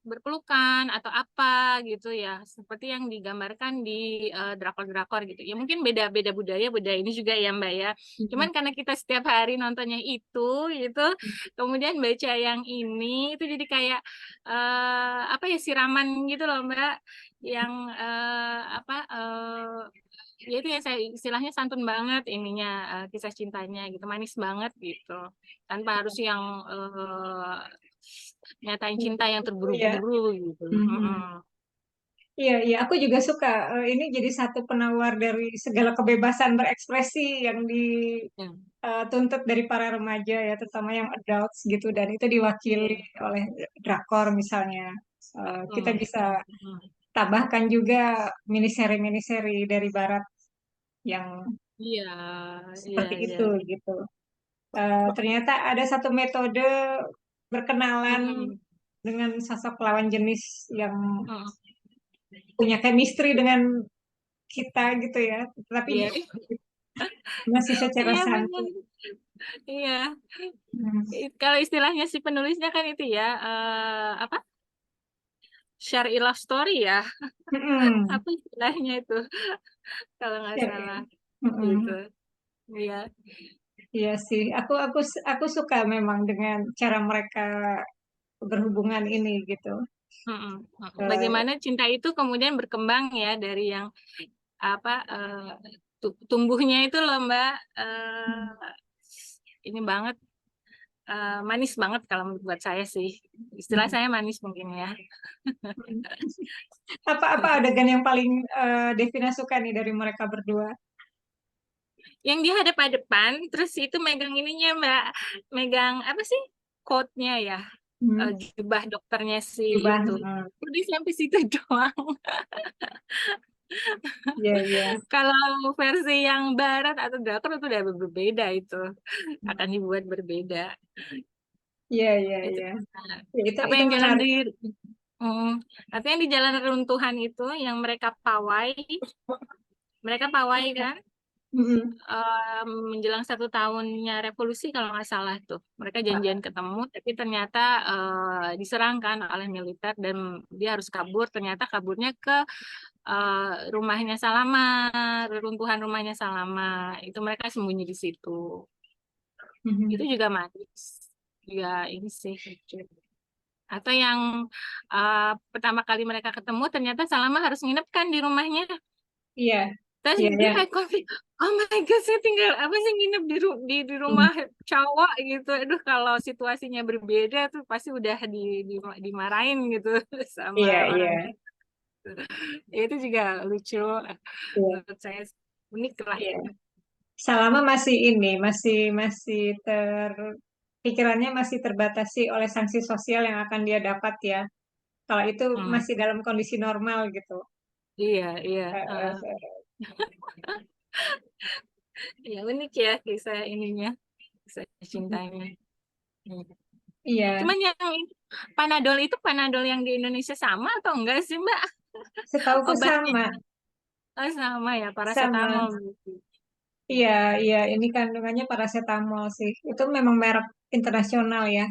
berpelukan atau apa gitu ya seperti yang digambarkan di drakor-drakor gitu ya mungkin beda-beda budaya ini juga ya Mbak ya cuman karena kita setiap hari nontonnya itu gitu kemudian baca yang ini itu jadi kayak apa ya siraman gitu loh Mbak yang apa ya itu ya saya istilahnya santun banget ininya kisah cintanya gitu manis banget gitu tanpa harus yang nyatain cinta yang iya. terburu-buru gitu. Mhm. Mm-mm. Iya, iya, aku juga suka. Ini jadi satu penawar dari segala kebebasan berekspresi yang Ya. dituntut dari para remaja ya, terutama yang adults gitu, dan itu diwakili Iya. oleh drakor misalnya. Kita Mm. bisa Mm. tambahkan juga miniseri-miniseri dari Barat yang Iya, iya, seperti iya. itu gitu. Ternyata ada satu metode berkenalan Mm-mm. dengan sosok lawan jenis yang Mm-mm. punya chemistry dengan kita gitu ya, tapi Iya, masih secara iya benar. santun. Iya. Hmm. Kalau istilahnya si penulisnya kan itu ya, apa? Share a love story ya. Mm-mm. Apa istilahnya itu? Kalau nggak Ya, salah gitu. mm-mm. Iya. Iya sih, aku suka memang dengan cara mereka berhubungan ini gitu. Mm-mm. Mm-mm. Eh, Bagaimana cinta itu kemudian berkembang ya dari yang apa tumbuhnya itu loh Mbak, ini banget, manis banget kalau buat saya sih. Istilah mm-mm. saya manis mungkin ya. Apa adegan yang paling Devina suka nih dari mereka berdua? Yang dia hadap-hadapan, terus itu megang ininya Mbak, megang apa sih? Coat-nya ya, Hmm. jubah dokternya si Jubah. itu. Hmm. Udah sampai situ doang. Iya, iya. Kalau versi yang barat atau drakor itu udah berbeda itu. Akan dibuat berbeda. Iya, iya, Itu iya. nah, Ya, apa itu yang jalan menarik. di atau yang di jalan runtuhan itu yang mereka pawai kan, Mm-mm. menjelang 1 tahunnya revolusi kalau nggak salah tuh mereka janjian ketemu tapi ternyata diserang kan oleh militer dan dia harus kabur, ternyata kaburnya ke rumahnya Salama, reruntuhan rumahnya Salama, itu mereka sembunyi di situ. Itu Mhm. juga manis juga, ini sih lucu. Atau yang pertama kali mereka ketemu ternyata Salama harus nginep kan di rumahnya. Iya, Terus iya, dia iya. kayak konflik, oh my God, saya tinggal apa sih nginep di Hmm. rumah cowok gitu. Aduh, kalau situasinya berbeda tuh pasti udah dimarahin gitu sama Iya, iya, orang. Ya, itu juga lucu. iya, Menurut saya unik lah iya. itu. Salama masih ini, masih pikirannya masih terbatasi oleh sanksi sosial yang akan dia dapat ya. Kalau itu Hmm. masih dalam kondisi normal gitu. Iya, iya. Eh, eh, eh. Ya unik ya kisah ininya, kisah cintanya. Hmm. Iya, Cuman yang Panadol itu Panadol yang di Indonesia sama atau enggak sih Mbak? setauku Obatnya sama, sama ya, sama. paracetamol gitu. Iya, iya, ini kandungannya paracetamol sih. Itu memang merek internasional ya.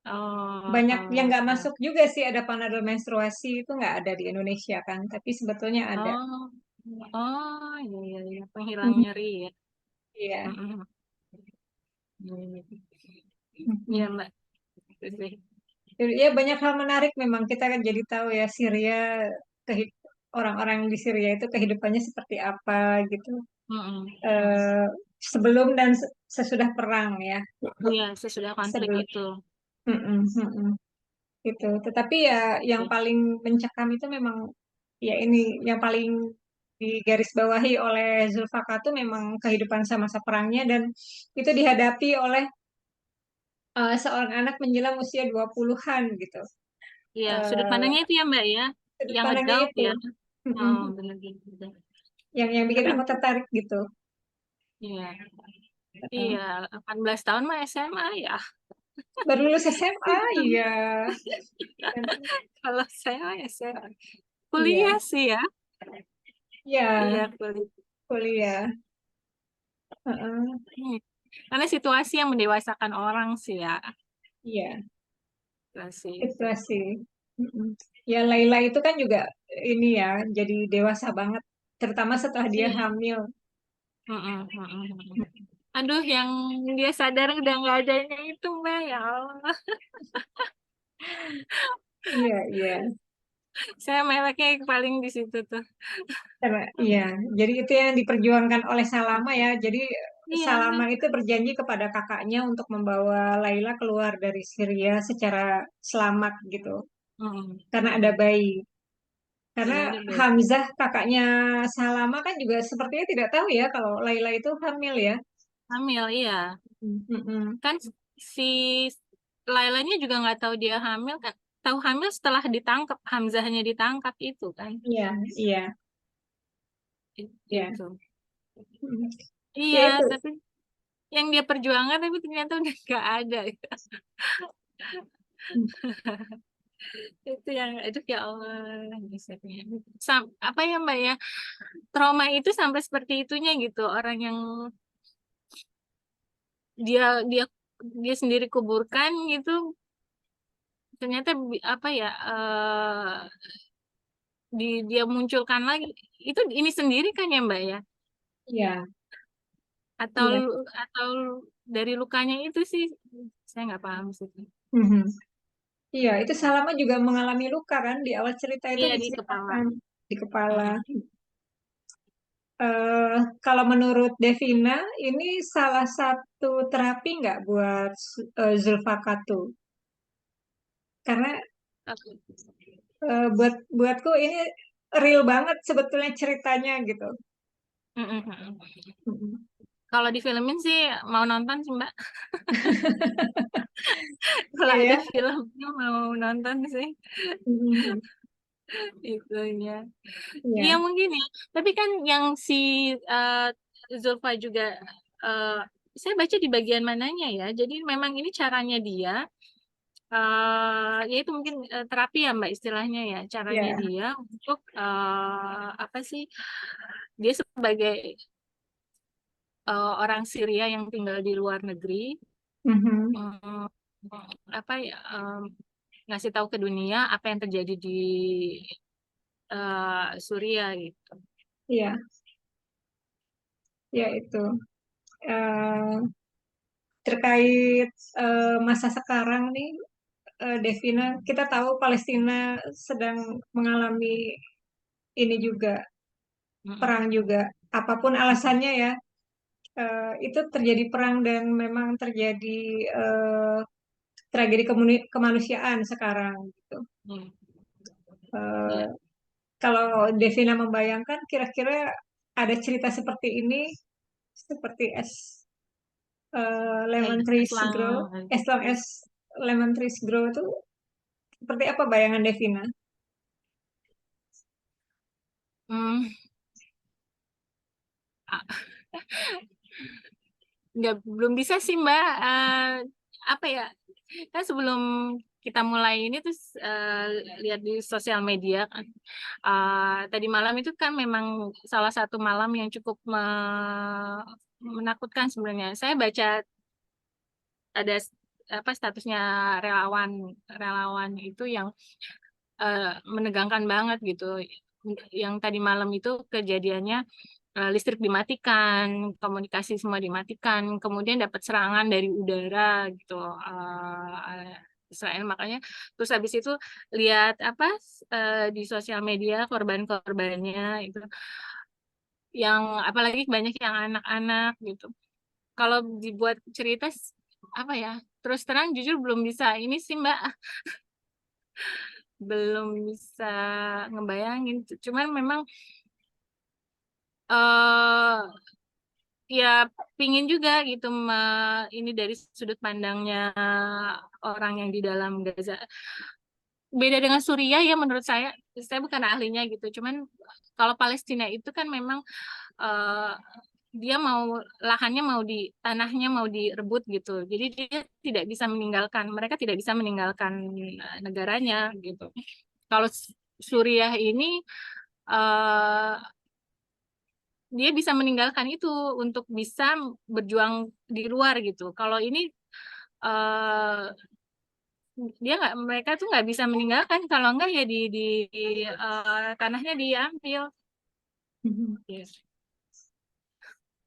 Oh, Banyak yang oh, nggak oh, masuk juga sih, ada panadol menstruasi itu nggak ada di Indonesia kan, tapi sebetulnya ada. oh, oh, iya, iya, iya. Penghilang Mhm. nyeri ya. Iya. Mm-mm. Iya, iya. Iya, Mhm. Mbak. Itu sih. Ya banyak hal menarik memang kita kan jadi tahu ya Syria kehid- orang-orang di Syria itu kehidupannya seperti apa gitu. Mm-mm. Mm. Eh, Sebelum dan sesudah perang ya. Iya, sesudah konflik Sebelum. itu. Mm-mm, mm-mm. Gitu. Tetapi ya yang paling mencekam itu memang ya ini yang paling digarisbawahi oleh Zulfikar itu memang kehidupan semasa perangnya dan itu dihadapi oleh seorang anak menjelang usia 20-an gitu. Iya, sudut Eh, pandangnya itu ya, Mbak ya. Sudut Yang pandangnya adult itu. ya. Oh, Mm-mm. benar-benar. Yang bikin Tapi aku tertarik gitu. iya, Eh, iya, 18 tahun mah SMA ya. Baru lulus SMA, iya. Kalau saya mah SMA. Iya, Kuliah sih ya. iya, Iya, kuliah. kuliah. Heeh. Hmm. Karena situasi yang mendewasakan orang sih ya. Iya, Situasi itu. situasi. Mm-mm. Ya, Laila itu kan juga ini ya, jadi dewasa banget. Terutama setelah dia Iya. hamil. Mm-mm, mm-mm. Aduh, yang dia sadar udah nggak adanya itu, Mbak. Ya Allah. Iya, iya. Saya meleknya yang paling di situ tuh. Iya, jadi itu yang diperjuangkan oleh Salama ya. Jadi Iya. Salama itu berjanji kepada kakaknya untuk membawa Laila keluar dari Syria secara selamat gitu. Mm-mm, Karena ada mm-mm. bayi. Karena Karena ada bayi. Hamzah kakaknya Salama kan juga sepertinya tidak tahu ya kalau Laila itu hamil ya. Hamil, iya. Mm-mm. Kan si Lailanya juga nggak tahu dia hamil kan. tahu hamil setelah ditangkap, Hamzahnya ditangkap itu kan. Iya, iya, iya. Itu. Mm. Iya, Ya itu. tapi yang dia perjuangkan tapi ternyata udah nggak ada. Mm. Itu yang itu ya Allah misalnya. Apa ya Mbak ya, trauma itu sampai seperti itunya gitu, orang yang dia dia dia sendiri kuburkan gitu, ternyata apa ya, dia munculkan lagi, itu ini sendiri kan ya Mbak ya, Iya, atau iya. atau dari lukanya itu sih, saya nggak paham sih. Mhm. Iya, itu Salama juga mengalami luka kan di awal cerita itu Iya di kepala. diceritakan di kepala. Mm-mm. Eh, Kalau menurut Devina, ini salah satu terapi nggak buat Zulfa Katu? Karena buatku ini real banget sebetulnya ceritanya gitu. Mm-mm. Mhm. Kalau di filmin sih mau nonton sih Mbak. Kalau Iya ada ya. filmnya mau nonton sih Mhm. itunya. Iya Iya, mungkin ya. Tapi kan yang si eh, Zulfa juga, eh, saya baca di bagian mananya ya. Jadi memang ini caranya dia, ya itu mungkin terapi ya Mbak istilahnya ya. Caranya iya. dia untuk apa sih? Dia sebagai orang Syria yang tinggal di luar negeri, Mhm. mm, apa ya, ngasih tahu ke dunia apa yang terjadi di Suriah gitu. Iya, ya itu. Eh, Terkait masa sekarang nih, Devina, kita tahu Palestina sedang mengalami ini juga, Mm-mm. perang juga. Apapun alasannya ya, itu terjadi perang dan memang terjadi eh, tragedi kemanusiaan sekarang gitu. Hmm. Eh, Ya, Kalau Devina membayangkan, kira-kira ada cerita seperti ini, seperti kayak Lemon Trees Islam. Grow, as long as Lemon Trees Grow itu seperti apa bayangan Devina? Hmm, nggak belum bisa sih Mbak. Apa ya? Kan sebelum kita mulai ini terus lihat di sosial media kan. Tadi malam itu kan memang salah satu malam yang cukup menakutkan sebenarnya. Saya baca ada apa statusnya relawan relawan itu yang menegangkan banget gitu. Yang tadi malam itu kejadiannya listrik dimatikan, komunikasi semua dimatikan, kemudian dapat serangan dari udara gitu. Israel makanya terus habis itu lihat apa di sosial media korban-korbannya itu yang apalagi banyak yang anak-anak gitu. Kalau dibuat cerita apa ya? Terus terang jujur belum bisa ini sih Mbak, belum bisa ngebayangin. Cuman memang eh ya pingin juga gitu ini dari sudut pandangnya orang yang di dalam Gaza. Beda dengan Suriah ya menurut saya bukan ahlinya gitu. Cuman kalau Palestina itu kan memang eh, dia mau lahannya mau di tanahnya mau direbut gitu. Jadi dia tidak bisa meninggalkan, mereka tidak bisa meninggalkan negaranya gitu. Kalau Suriah ini eh, dia bisa meninggalkan itu untuk bisa berjuang di luar gitu. Kalau ini eh, dia nggak mereka tuh nggak bisa meninggalkan kalau nggak ya tanahnya diambil. Mhm. Yes.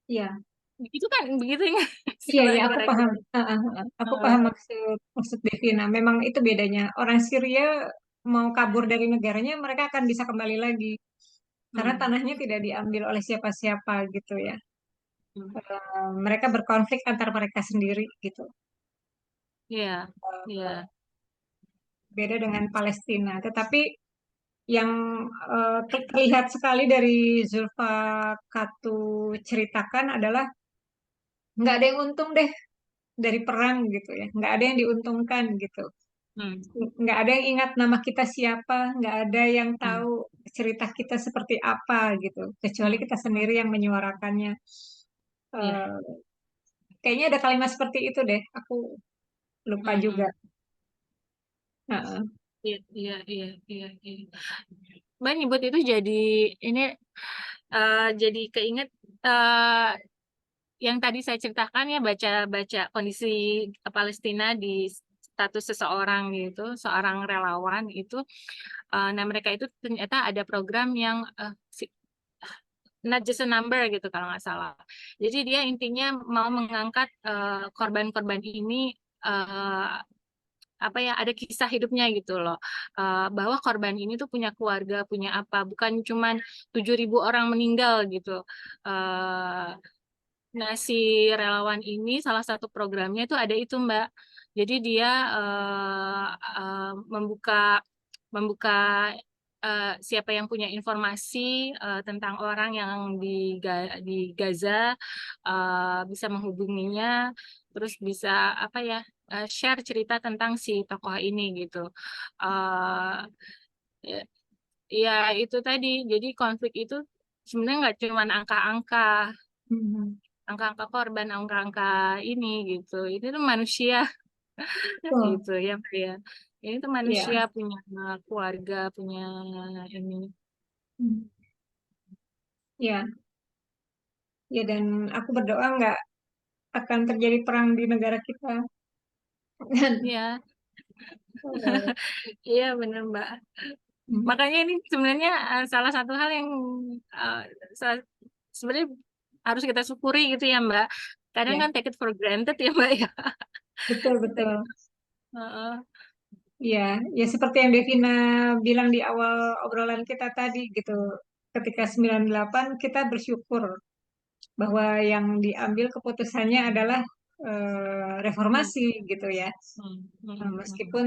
Iya, Itu kan begitu ya iya, iya, istilahnya aku mereka. paham. Aku paham maksud maksud Devina. Memang itu bedanya. Orang Syria mau kabur dari negaranya, mereka akan bisa kembali lagi karena Hmm. tanahnya tidak diambil oleh siapa-siapa gitu ya. Hmm. Mereka berkonflik antar mereka sendiri gitu. Iya, iya. Eh, Beda dengan Palestina. Tetapi yang terlihat sekali dari Zulfa Katu ceritakan adalah nggak ada yang untung deh dari perang gitu ya. Nggak ada yang diuntungkan gitu. Hmm. Nggak ada yang ingat nama kita siapa, nggak ada yang Hmm. tahu cerita kita seperti apa gitu, kecuali Hmm. kita sendiri yang menyuarakannya. Iya. Eh, Kayaknya ada kalimat seperti itu deh, aku lupa Hmm. juga. Hmm. Heeh. Iya, iya, iya, iya, iya. Mbak nyebut itu jadi ini jadi keinget eh, yang tadi saya ceritakan ya, baca-baca kondisi Palestina di status seseorang gitu, seorang relawan itu. Nah mereka itu ternyata ada program yang not just a number gitu kalau nggak salah. Jadi dia intinya mau mengangkat korban-korban ini, eh, apa ya, ada kisah hidupnya gitu loh. Bahwa korban ini tuh punya keluarga, punya apa, bukan cuman 7.000 orang meninggal gitu. Eh, nah si relawan ini salah satu programnya itu ada itu Mbak. Jadi dia membuka membuka siapa yang punya informasi tentang orang yang di Gaza, bisa menghubunginya, terus bisa apa ya, share cerita tentang si tokoh ini gitu. Eh, ya, ya itu tadi. Jadi konflik itu sebenarnya nggak cuma angka-angka, Mhm. angka-angka korban, angka-angka ini gitu. Itu tuh manusia Tuh, gitu ya, Mbak ya. Ini tuh ya. manusia punya keluarga, punya ini. Hmm. Ya, ya dan aku berdoa nggak akan terjadi perang di negara kita. Iya, Eh, iya bener Mbak. hmm. Makanya ini sebenarnya salah satu hal yang eh, sa- sebenarnya harus kita syukuri gitu ya Mbak. Kadang Ya, kan take it for granted ya Mbak ya. betul Take betul. it- Heeh. Ya, ya seperti yang Devina bilang di awal obrolan kita tadi gitu. Ketika 98 kita bersyukur bahwa yang diambil keputusannya adalah Hmm, reformasi gitu ya. hmm, hmm, hmm, Meskipun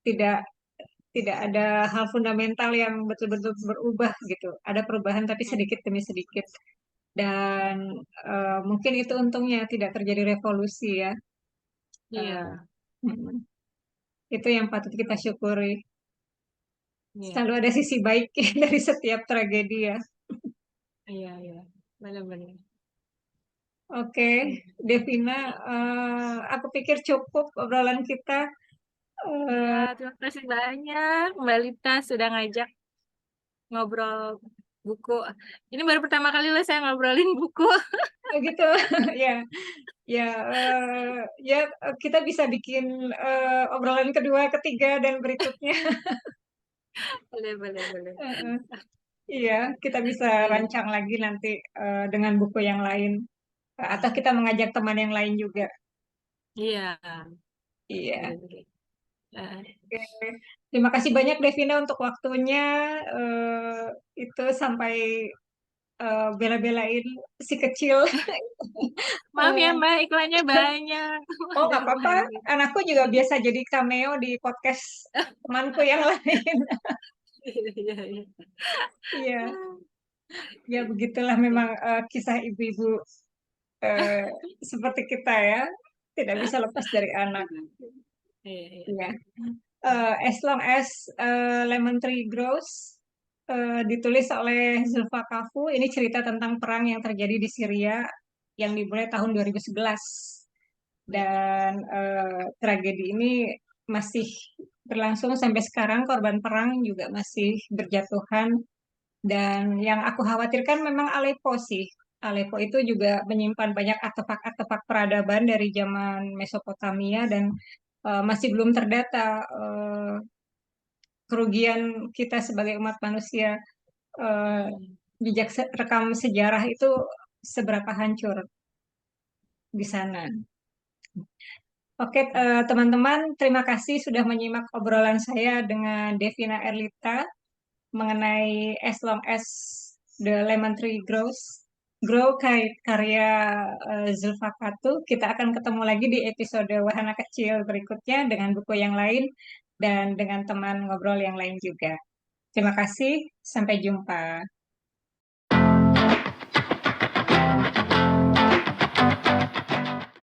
tidak tidak ada hal fundamental yang betul-betul berubah gitu. Ada perubahan tapi hmm, sedikit demi sedikit. Dan hmm. mungkin itu untungnya tidak terjadi revolusi ya. Eh, Iya, mm, itu yang patut kita syukuri. iya, Selalu ada sisi baik dari setiap tragedi ya. iya, iya. Benar-benar. Oke, Devina, aku pikir cukup obrolan kita. Iya, Eh, terima kasih banyak Mbak Lita sudah ngajak ngobrol buku. Ini baru pertama kali loh saya ngobrolin buku. Begitu, ya, ya, ya, kita bisa bikin obrolan kedua, ketiga, dan berikutnya. Boleh, boleh, boleh. Eh, eh, Iya, kita bisa Iya, rancang lagi nanti dengan buku yang lain. Atau kita mengajak teman yang lain juga. iya, Iya. boleh, boleh. Eh, Oke. Terima kasih banyak Devina untuk waktunya. Eh, itu sampai bela-belain si kecil. Maaf ya Eh, Mbak, iklannya banyak. oh, Ada nggak apa-apa. iklan gitu. Anakku juga biasa jadi cameo di podcast temanku yang lain. Iya, iya, iya. Iya, ya begitulah memang kisah ibu-ibu eh, seperti kita ya. Tidak bisa lepas dari anak. Iya, iya. Iya. As long as Lemon Tree Grows ditulis oleh Zulfa Kafu. Ini cerita tentang perang yang terjadi di Syria yang dimulai tahun 2011. Iya. Dan tragedi ini masih berlangsung sampai sekarang. Korban perang juga masih berjatuhan. Dan yang aku khawatirkan memang Aleppo sih. Aleppo itu juga menyimpan banyak artefak-artefak peradaban dari zaman Mesopotamia dan masih belum terdata kerugian kita sebagai umat manusia, eh, Hmm. jejak rekam sejarah itu seberapa hancur di sana. Oke, teman-teman, terima kasih sudah menyimak obrolan saya dengan Devina Erlita mengenai As Long as the Lemon Tree Grow karya Zulfa Katu. Kita akan ketemu lagi di episode Wahana Kecil berikutnya dengan buku yang lain dan dengan teman ngobrol yang lain juga. Terima kasih, sampai jumpa.